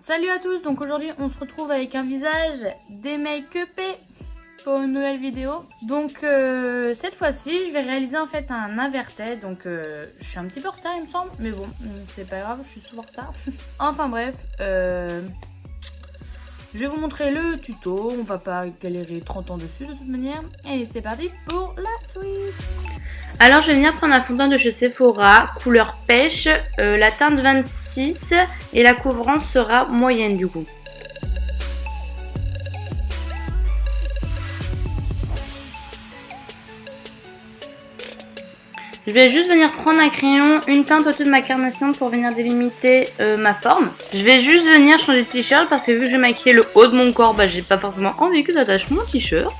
Salut à tous, donc aujourd'hui on se retrouve avec un visage démake-upé pour une nouvelle vidéo. Donc cette fois-ci je vais réaliser en fait un inverted, donc je suis un petit peu en retard il me semble, mais bon c'est pas grave, je suis souvent en retard. Enfin bref, je vais vous montrer le tuto, on va pas galérer 30 ans dessus de toute manière. Et c'est parti pour la suite. Alors je vais venir prendre un fond de teint de chez Sephora, couleur pêche, la teinte 26 et la couvrance sera moyenne du coup. Je vais juste venir prendre un crayon, une teinte au-dessus de ma carnation pour venir délimiter ma forme. Je vais juste venir changer de t-shirt parce que vu que j'ai maquillé le haut de mon corps, j'ai pas forcément envie que ça tache mon t-shirt.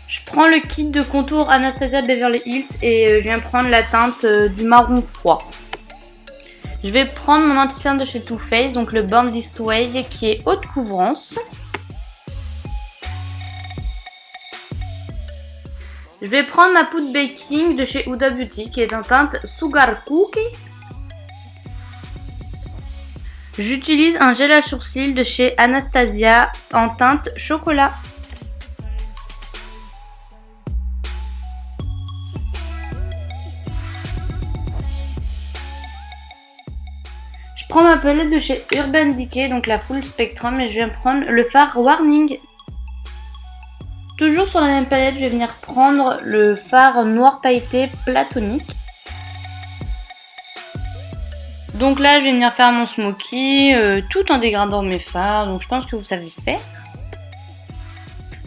Je prends le kit de contour Anastasia Beverly Hills et je viens prendre la teinte du marron froid. Je vais prendre mon anti-cerne de chez Too Faced, donc le Born This Way qui est haute couvrance. Je vais prendre ma poudre baking de chez Huda Beauty qui est en teinte Sugar Cookie. J'utilise un gel à sourcils de chez Anastasia en teinte chocolat. Je prends ma palette de chez Urban Decay, donc la Full Spectrum, et je viens prendre le fard Warning. Toujours sur la même palette, je vais venir prendre le fard noir pailleté platonique. Donc là, je vais venir faire mon smoky tout en dégradant mes fards, donc je pense que vous savez faire.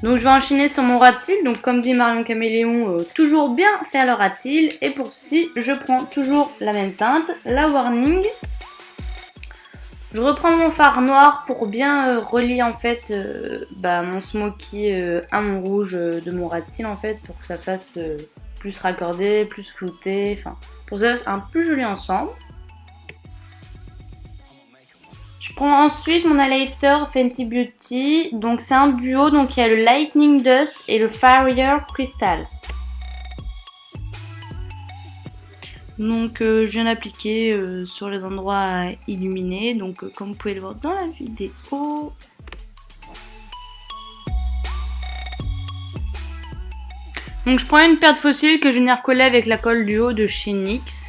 Donc je vais enchaîner sur mon ras de cils, donc comme dit Marion Caméléon, toujours bien faire le ras de cils. Et pour ceci, je prends toujours la même teinte, la Warning. Je reprends mon fard noir pour bien relier en fait mon smoky à mon rouge de mon ras de cils en fait, pour que ça fasse plus raccordé, plus flouté, enfin pour que ça fasse un plus joli ensemble. Je prends ensuite mon highlighter Fenty Beauty, donc c'est un duo, donc il y a le Lightning Dust et le Fire Crystal. Donc je viens d'appliquer sur les endroits illuminés, donc comme vous pouvez le voir dans la vidéo. Donc je prends une paire de faux cils que je viens recoller avec la colle du haut de chez NYX.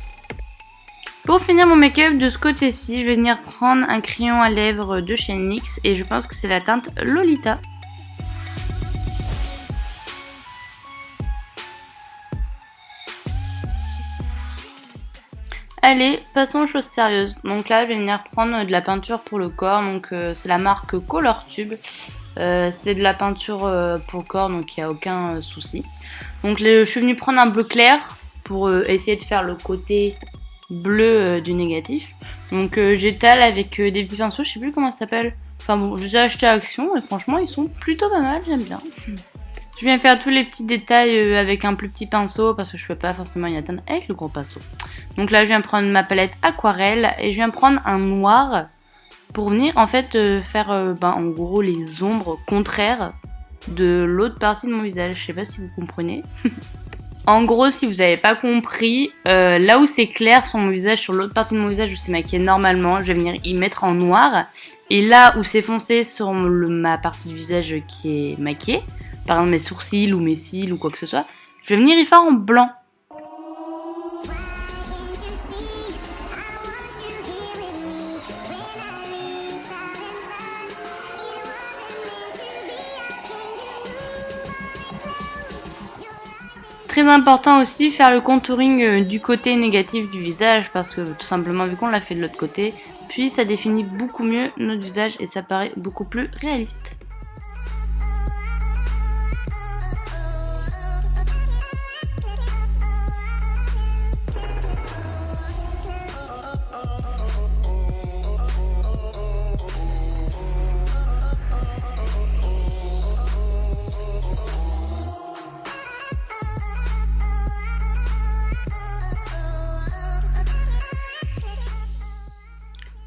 Pour finir mon make-up de ce côté-ci, je vais venir prendre un crayon à lèvres de chez NYX et je pense que c'est la teinte Lolita. Allez, passons aux choses sérieuses. Donc là, je vais venir prendre de la peinture pour le corps. Donc c'est la marque Color Tube. C'est de la peinture pour le corps, donc il n'y a aucun souci. Donc je suis venue prendre un bleu clair pour essayer de faire le côté bleu du négatif. Donc j'étale avec des petits pinceaux, je sais plus comment ça s'appelle. Enfin bon, je les ai achetés à Action et franchement ils sont plutôt pas mal, j'aime bien. Je viens faire tous les petits détails avec un plus petit pinceau parce que je ne fais pas forcément une atteinte avec le gros pinceau. Donc là je viens prendre ma palette aquarelle et je viens prendre un noir pour venir en fait faire en gros les ombres contraires de l'autre partie de mon visage. Je sais pas si vous comprenez. En gros, si vous n'avez pas compris, là où c'est clair sur mon visage, sur l'autre partie de mon visage où c'est maquillé normalement, je vais venir y mettre en noir. Et là où c'est foncé sur ma partie du visage qui est maquillée, par exemple mes sourcils ou mes cils ou quoi que ce soit, je vais venir y faire en blanc. Très important aussi, faire le contouring du côté négatif du visage parce que tout simplement vu qu'on l'a fait de l'autre côté, puis ça définit beaucoup mieux notre visage et ça paraît beaucoup plus réaliste.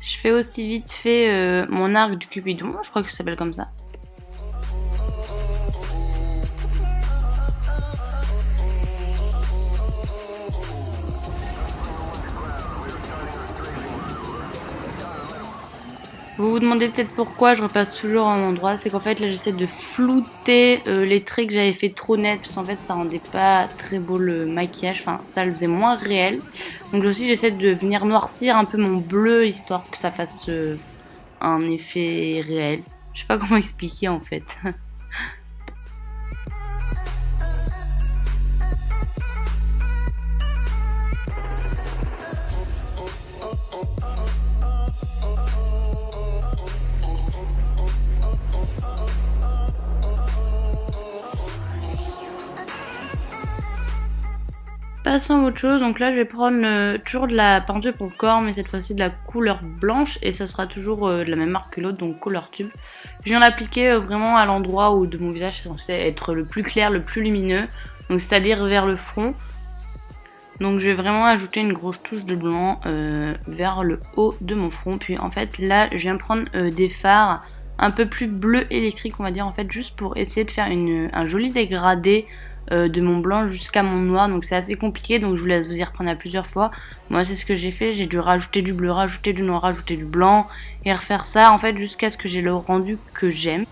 Je fais aussi vite fait mon arc du Cupidon, je crois que ça s'appelle comme ça. Vous vous demandez peut-être pourquoi je repasse toujours au même endroit, c'est qu'en fait là j'essaie de flouter les traits que j'avais fait trop net, parce qu'en fait ça rendait pas très beau le maquillage, enfin ça le faisait moins réel. Donc aussi j'essaie de venir noircir un peu mon bleu, histoire que ça fasse un effet réel. Je sais pas comment expliquer en fait. Passons à autre chose, donc là je vais prendre toujours de la peinture pour le corps, mais cette fois-ci de la couleur blanche, et ça sera toujours de la même marque que l'autre, donc Color Tube. Je viens l'appliquer vraiment à l'endroit où de mon visage c'est censé être le plus clair, le plus lumineux, donc c'est-à-dire vers le front. Donc je vais vraiment ajouter une grosse touche de blanc vers le haut de mon front, puis en fait là je viens prendre des fards un peu plus bleu électrique on va dire, en fait juste pour essayer de faire un joli dégradé de mon blanc jusqu'à mon noir, donc c'est assez compliqué, donc je vous laisse vous y reprendre à plusieurs fois. Moi c'est ce que j'ai fait, j'ai dû rajouter du bleu, rajouter du noir, rajouter du blanc et refaire ça en fait jusqu'à ce que j'ai le rendu que j'aime.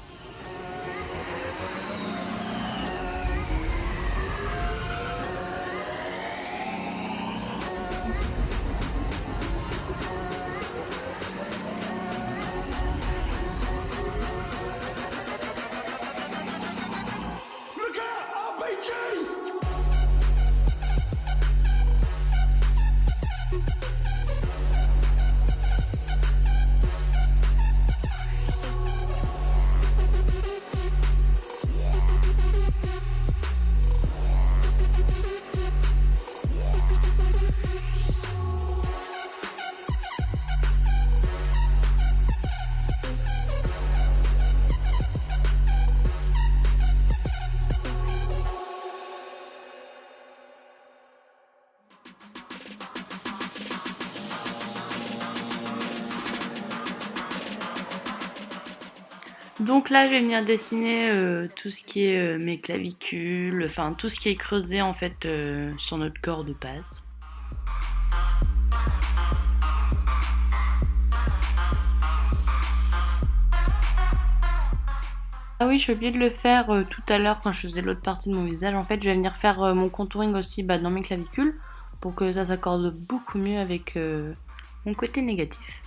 Donc là, je vais venir dessiner tout ce qui est mes clavicules, enfin tout ce qui est creusé en fait sur notre corps de base. Ah oui, j'ai oublié de le faire tout à l'heure quand je faisais l'autre partie de mon visage. En fait, je vais venir faire mon contouring aussi dans mes clavicules pour que ça s'accorde beaucoup mieux avec mon côté négatif.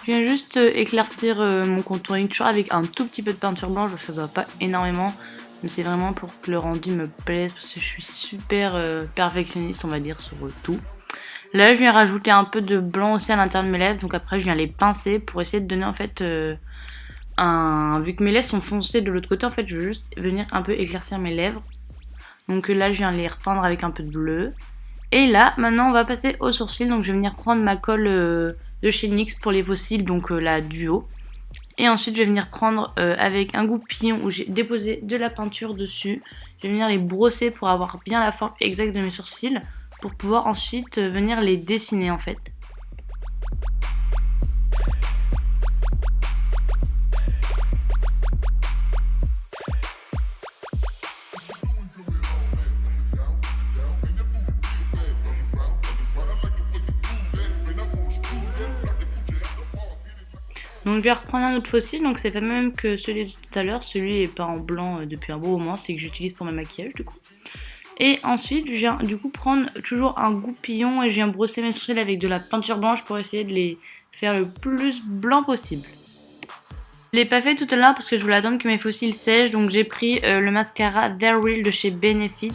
Je viens juste éclaircir mon contouring, toujours avec un tout petit peu de peinture blanche, ça se voit pas énormément, mais c'est vraiment pour que le rendu me plaise, parce que je suis super perfectionniste on va dire sur tout. Là je viens rajouter un peu de blanc aussi à l'intérieur de mes lèvres, donc après je viens les pincer pour essayer de donner en fait vu que mes lèvres sont foncées de l'autre côté, en fait je veux juste venir un peu éclaircir mes lèvres. Donc là je viens les repeindre avec un peu de bleu. Et là maintenant on va passer aux sourcils, donc je vais venir prendre ma colle de chez NYX pour les faux cils, donc la Duo. Et ensuite je vais venir prendre avec un goupillon où j'ai déposé de la peinture dessus. Je vais venir les brosser pour avoir bien la forme exacte de mes sourcils, pour pouvoir ensuite venir les dessiner en fait. Donc je vais reprendre un autre faux cil, donc c'est pas même que celui de tout à l'heure, celui est pas en blanc depuis un beau moment, c'est que j'utilise pour mes maquillages du coup. Et ensuite je viens du coup prendre toujours un goupillon et je viens brosser mes sourcils avec de la peinture blanche pour essayer de les faire le plus blanc possible. Je l'ai pas fait tout à l'heure parce que je voulais attendre que mes faux cils sèchent, donc j'ai pris le mascara They're Real de chez Benefit.